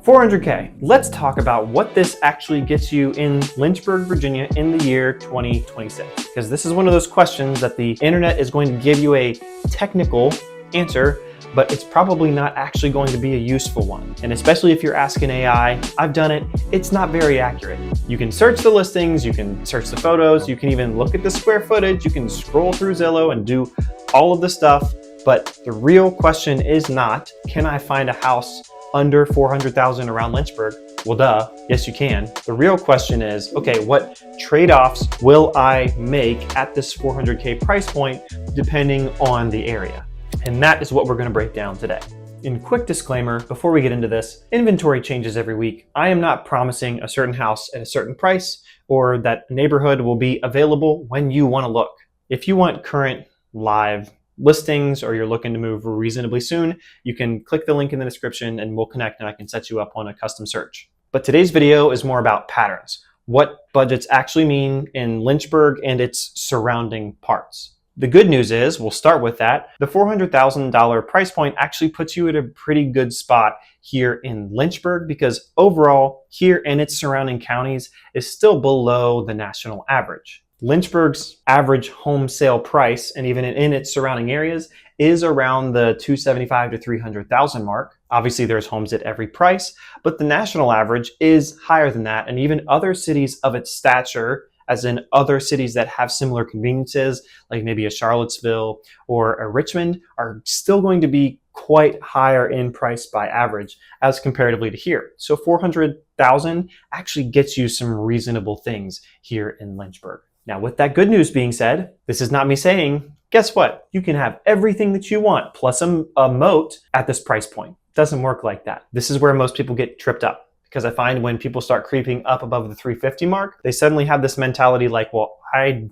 400K. Let's talk about what this actually gets you in Lynchburg, Virginia in the year 2026. Because this is one of those questions that the internet is going to give you a technical answer, but it's probably not actually going to be a useful one. And especially if you're asking AI, I've done it, it's not very accurate. You can search the listings, you can search the photos, you can even look at the square footage, you can scroll through Zillow and do all of the stuff. But the real question is not, can I find a house under 400,000 around Lynchburg? Well, duh, yes you can. The real question is, okay, what trade-offs will I make at this 400K price point depending on the area? And that is what we're gonna break down today. In quick disclaimer, before we get into this, inventory changes every week. I am not promising a certain house at a certain price or that a neighborhood will be available when you wanna look. If you want current live listings or you're looking to move reasonably soon, you can click the link in the description and we'll connect and I can set you up on a custom search. But today's video is more about patterns, what budgets actually mean in Lynchburg and its surrounding parts. The good news is, we'll start with that, the $400,000 price point actually puts you at a pretty good spot here in Lynchburg because overall here and its surrounding counties is still below the national average. Lynchburg's average home sale price, and even in its surrounding areas, is around the $275,000 to $300,000 mark. Obviously, there's homes at every price, but the national average is higher than that, and even other cities of its stature, as in other cities that have similar conveniences, like maybe a Charlottesville or a Richmond, are still going to be quite higher in price by average as comparatively to here. So 400,000 actually gets you some reasonable things here in Lynchburg. Now, with that good news being said, this is not me saying, guess what? You can have everything that you want plus a moat at this price point. It doesn't work like that. This is where most people get tripped up because I find when people start creeping up above the 350 mark, they suddenly have this mentality like, well, I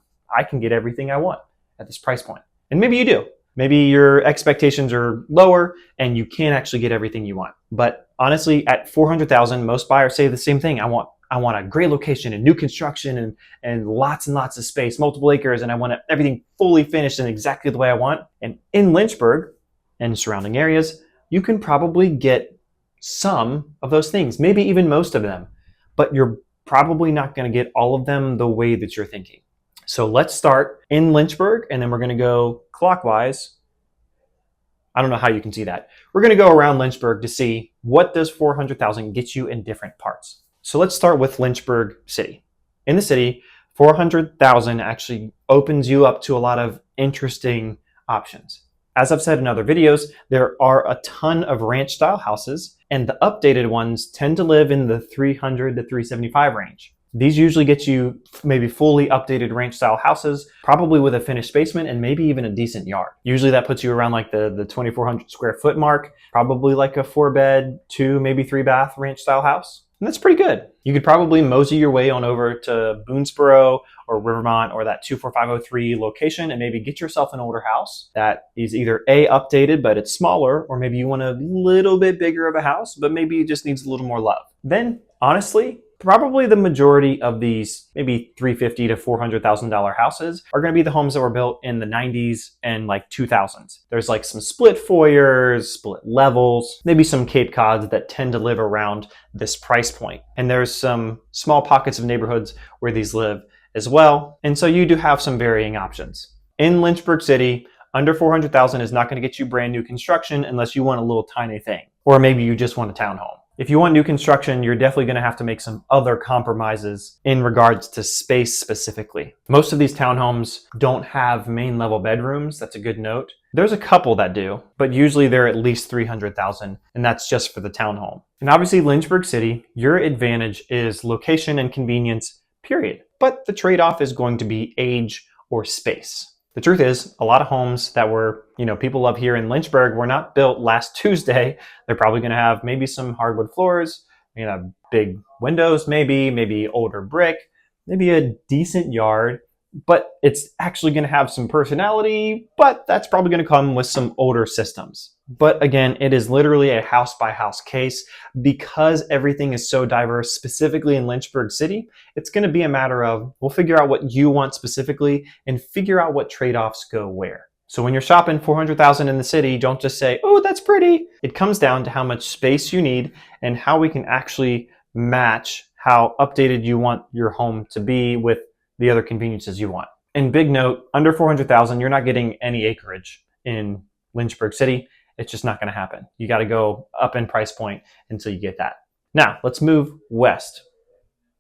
can get everything I want at this price point. And maybe you do. Maybe your expectations are lower and you can't actually get everything you want. But honestly, at 400,000, most buyers say the same thing. I want a great location and new construction and lots of space, multiple acres, and I want everything fully finished in exactly the way I want. And in Lynchburg and surrounding areas, you can probably get some of those things, maybe even most of them, but you're probably not going to get all of them the way that you're thinking. So let's start in Lynchburg, and then we're going to go clockwise. I don't know how you can see that. We're going to go around Lynchburg to see what does 400,000 get you in different parts. So let's start with Lynchburg City. In the city, 400,000 actually opens you up to a lot of interesting options. As I've said in other videos, there are a ton of ranch style houses, and the updated ones tend to live in the 300 to 375 range. These usually get you maybe fully updated ranch style houses, probably with a finished basement and maybe even a decent yard. Usually that puts you around like the 2,400 square foot mark, probably like a 4-bed, 2, maybe 3-bath ranch style house. And that's pretty good. You could probably mosey your way on over to Boonesboro or Rivermont or that 24503 location and maybe get yourself an older house that is either A, updated, but it's smaller, or maybe you want a little bit bigger of a house, but maybe it just needs a little more love. Then, honestly, probably the majority of these maybe $350,000 to $400,000 houses are going to be the homes that were built in the 90s and like 2000s. There's like some split foyers, split levels, maybe some Cape Cods that tend to live around this price point. And there's some small pockets of neighborhoods where these live as well. And so you do have some varying options. In Lynchburg City, under 400,000 is not going to get you brand new construction unless you want a little tiny thing, or maybe you just want a townhome. If you want new construction, you're definitely going to have to make some other compromises in regards to space specifically. Most of these townhomes don't have main level bedrooms. That's a good note. There's a couple that do, but usually they're at least 300,000, and that's just for the townhome. And obviously Lynchburg City, your advantage is location and convenience, period. But the trade-off is going to be age or space. The truth is, a lot of homes that people love here in Lynchburg were not built last Tuesday. They're probably going to have maybe some hardwood floors, big windows, maybe older brick, maybe a decent yard, but it's actually going to have some personality, but that's probably going to come with some older systems. But again, it is literally a house by house case because everything is so diverse, specifically in Lynchburg City. It's going to be a matter of, we'll figure out what you want specifically and figure out what trade-offs go where. So when you're shopping 400,000 in the city, don't just say, oh, that's pretty. It comes down to how much space you need and how we can actually match how updated you want your home to be with the other conveniences you want. And big note, under 400,000, you're not getting any acreage in Lynchburg City. It's just not going to happen. You got to go up in price point until you get that. Now let's move west.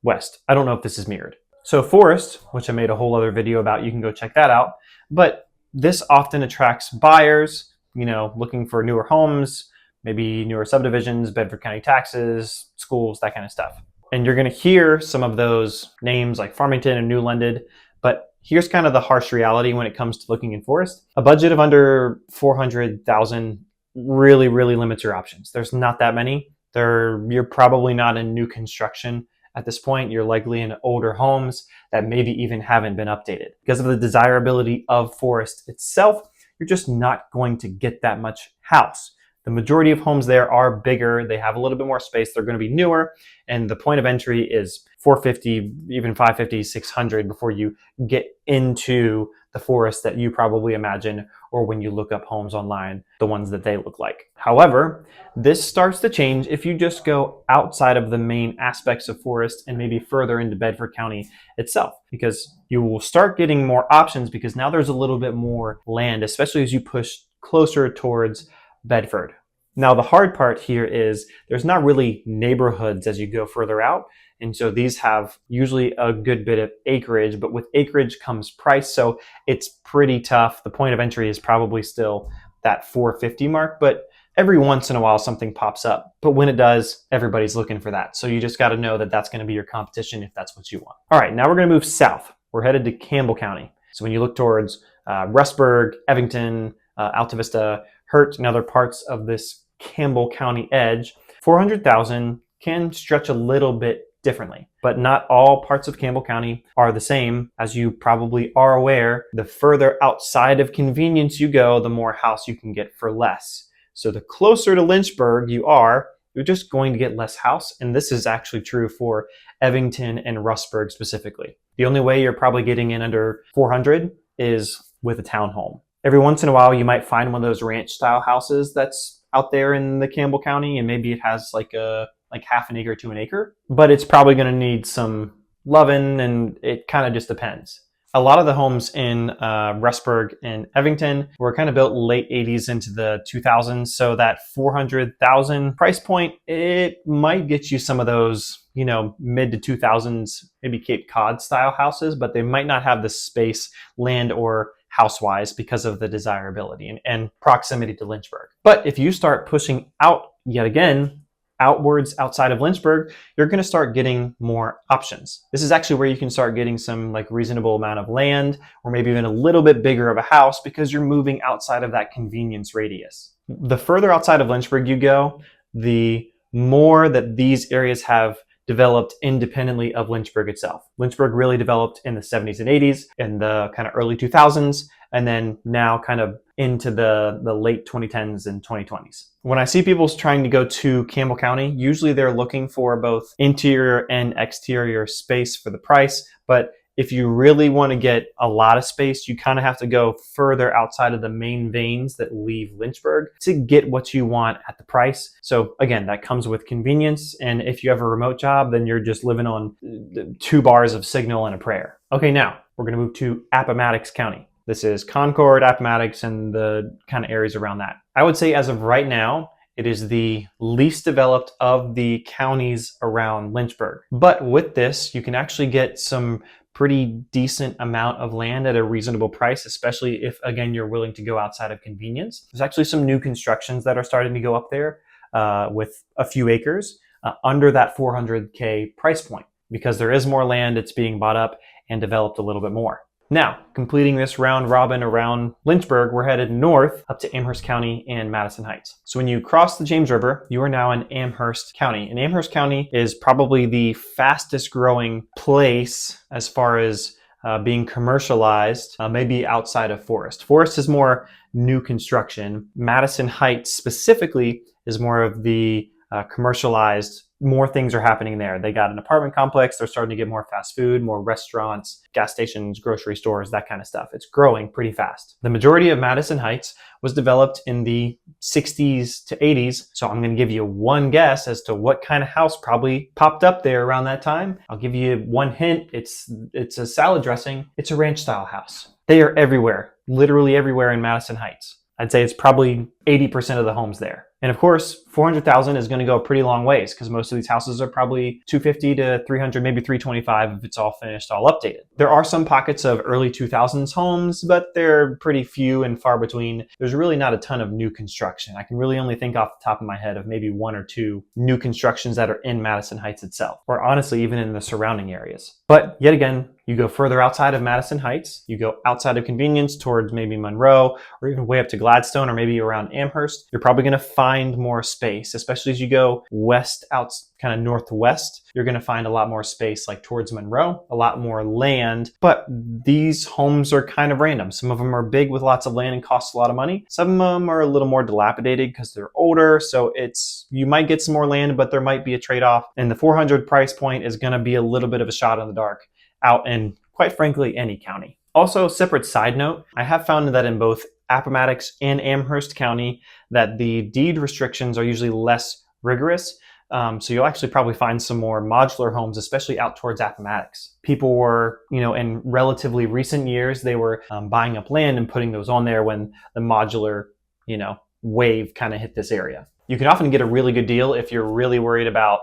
I don't know if this is mirrored. So Forest, which I made a whole other video about, you can go check that out. But this often attracts buyers, looking for newer homes, maybe newer subdivisions, Bedford County taxes, schools, that kind of stuff. And you're going to hear some of those names like Farmington and New London, but here's kind of the harsh reality when it comes to looking in Forest. A budget of under 400,000 really, really limits your options. There's not that many. You're probably not in new construction. At this point, you're likely in older homes that maybe even haven't been updated. Because of the desirability of Forest itself, you're just not going to get that much house. The majority of homes there are bigger. They have a little bit more space. They're going to be newer. And the point of entry is 450, even 550, 600 before you get into the Forest that you probably imagine, or when you look up homes online, the ones that they look like. However, this starts to change if you just go outside of the main aspects of Forest and maybe further into Bedford County itself, because you will start getting more options because now there's a little bit more land, especially as you push closer towards Bedford. Now, the hard part here is there's not really neighborhoods as you go further out. And so these have usually a good bit of acreage, but with acreage comes price. So it's pretty tough. The point of entry is probably still that 450 mark, but every once in a while something pops up. But when it does, everybody's looking for that. So you just got to know that that's going to be your competition if that's what you want. All right, now we're going to move south. We're headed to Campbell County. So when you look towards Rustburg, Evington, Alta Vista, Hurt, and other parts of this Campbell County edge, 400,000 can stretch a little bit differently, but not all parts of Campbell County are the same. As you probably are aware, the further outside of convenience you go, the more house you can get for less. So the closer to Lynchburg you are, you're just going to get less house. And this is actually true for Evington and Rustburg specifically. The only way you're probably getting in under 400 is with a townhome. Every once in a while, you might find one of those ranch style houses that's out there in the Campbell County, and maybe it has like half an acre to an acre, but it's probably going to need some loving, and it kind of just depends. A lot of the homes in Rustburg and Evington were kind of built late 80s into the 2000s, so that 400,000 price point, it might get you some of those, mid to 2000s, maybe Cape Cod style houses, but they might not have the space, land, or house-wise because of the desirability and proximity to Lynchburg. But if you start pushing out yet again, outwards outside of Lynchburg, you're going to start getting more options. This is actually where you can start getting some reasonable amount of land, or maybe even a little bit bigger of a house, because you're moving outside of that convenience radius. The further outside of Lynchburg you go, the more that these areas have developed independently of Lynchburg itself. Lynchburg really developed in the 70s and 80s, in the kind of early 2000s, and then now kind of into the late 2010s and 2020s. When I see people trying to go to Campbell County, usually they're looking for both interior and exterior space for the price, but if you really want to get a lot of space, you kind of have to go further outside of the main veins that leave Lynchburg to get what you want at the price. So again, that comes with convenience. And if you have a remote job, then you're just living on 2 bars of signal and a prayer. Okay, now we're going to move to Appomattox County. This is Concord, Appomattox, and the kind of areas around that. I would say as of right now, it is the least developed of the counties around Lynchburg. But with this, you can actually get some pretty decent amount of land at a reasonable price, especially if, again, you're willing to go outside of convenience. There's actually some new constructions that are starting to go up there with a few acres under that 400K price point, because there is more land that's being bought up and developed a little bit more. Now, completing this round robin around Lynchburg, we're headed north up to Amherst County and Madison Heights. So when you cross the James River, you are now in Amherst County. And Amherst County is probably the fastest growing place as far as being commercialized, maybe outside of Forest. Forest is more new construction. Madison Heights specifically is more of the commercialized more things are happening there. They got an apartment complex. They're starting to get more fast food, more restaurants, gas stations, grocery stores, that kind of stuff. It's growing pretty fast. The majority of Madison Heights was developed in the 60s to 80s. So I'm going to give you one guess as to what kind of house probably popped up there around that time. I'll give you one hint. It's a salad dressing. It's a ranch style house. They are everywhere, literally everywhere in Madison Heights. I'd say it's probably 80% of the homes there. And of course, 400,000 is going to go a pretty long ways because most of these houses are probably 250 to 300, maybe 325 if it's all finished, all updated. There are some pockets of early 2000s homes, but they're pretty few and far between. There's really not a ton of new construction. I can really only think off the top of my head of maybe one or two new constructions that are in Madison Heights itself, or honestly, even in the surrounding areas. But yet again, you go further outside of Madison Heights, you go outside of convenience towards maybe Monroe or even way up to Gladstone or maybe around Amherst, you're probably going to find more space, especially as you go west out, kind of northwest. You're going to find a lot more space like towards Monroe, a lot more land, but these homes are kind of random. Some of them are big with lots of land and cost a lot of money. Some of them are a little more dilapidated because they're older. So you might get some more land, but there might be a trade-off. And the 400 price point is going to be a little bit of a shot in the dark out in, quite frankly, any county. Also, separate side note, I have found that in both Appomattox and Amherst County that the deed restrictions are usually less rigorous. So you'll actually probably find some more modular homes, especially out towards Appomattox. People were, in relatively recent years, they were buying up land and putting those on there when the modular, wave kind of hit this area. You can often get a really good deal if you're really worried about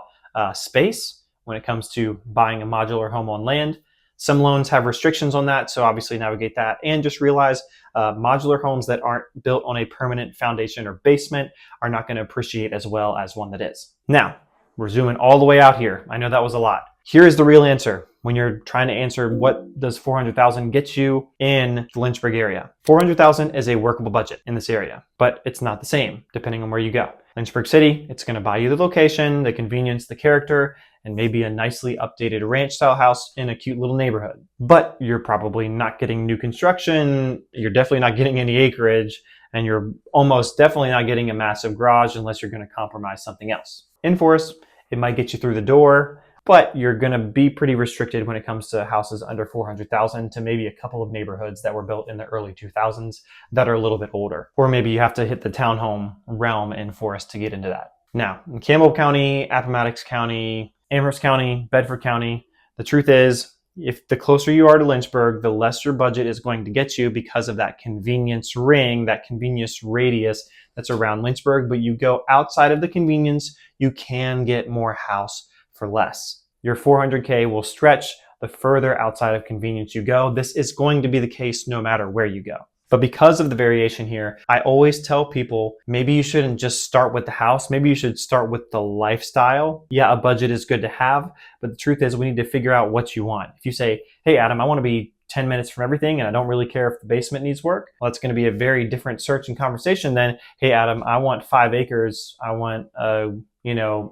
space when it comes to buying a modular home on land. Some loans have restrictions on that, so obviously navigate that. And just realize modular homes that aren't built on a permanent foundation or basement are not going to appreciate as well as one that is. Now, we're zooming all the way out here. I know that was a lot. Here is the real answer when you're trying to answer what does 400,000 get you in the Lynchburg area. 400,000 is a workable budget in this area, but it's not the same depending on where you go. Lynchburg City, it's going to buy you the location, the convenience, the character, and maybe a nicely updated ranch style house in a cute little neighborhood. But you're probably not getting new construction, you're definitely not getting any acreage, and you're almost definitely not getting a massive garage unless you're going to compromise something else. In Forest, it might get you through the door, but you're going to be pretty restricted when it comes to houses under 400,000 to maybe a couple of neighborhoods that were built in the early 2000s that are a little bit older. Or maybe you have to hit the townhome realm in Forest to get into that. Now, in Campbell County, Appomattox County, Amherst County, Bedford County, the truth is, if the closer you are to Lynchburg, the less your budget is going to get you because of that convenience ring, that convenience radius that's around Lynchburg. But you go outside of the convenience, you can get more house for less. Your 400K will stretch the further outside of convenience you go. This is going to be the case no matter where you go. But because of the variation here, I always tell people, maybe you shouldn't just start with the house. Maybe you should start with the lifestyle. Yeah, a budget is good to have, but the truth is we need to figure out what you want. If you say, hey, Adam, I want to be 10 minutes from everything and I don't really care if the basement needs work, well, it's going to be a very different search and conversation than, hey, Adam, I want 5 acres. I want a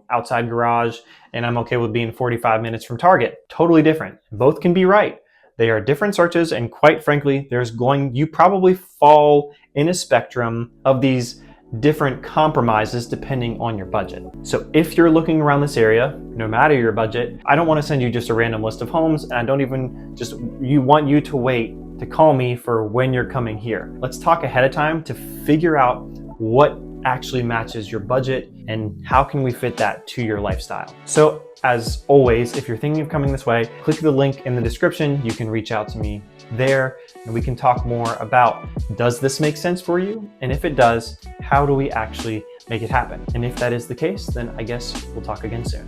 outside garage, and I'm okay with being 45 minutes from Target. Totally different. Both can be right. They are different searches, and quite frankly, you probably fall in a spectrum of these different compromises depending on your budget. So if you're looking around this area, no matter your budget, I don't want to send you just a random list of homes, and I don't even want you to wait to call me for when you're coming here. Let's talk ahead of time to figure out what actually matches your budget and how can we fit that to your lifestyle. So as always, if you're thinking of coming this way, click the link in the description. You can reach out to me there and we can talk more about, does this make sense for you? And if it does, how do we actually make it happen? And if that is the case, then I guess we'll talk again soon.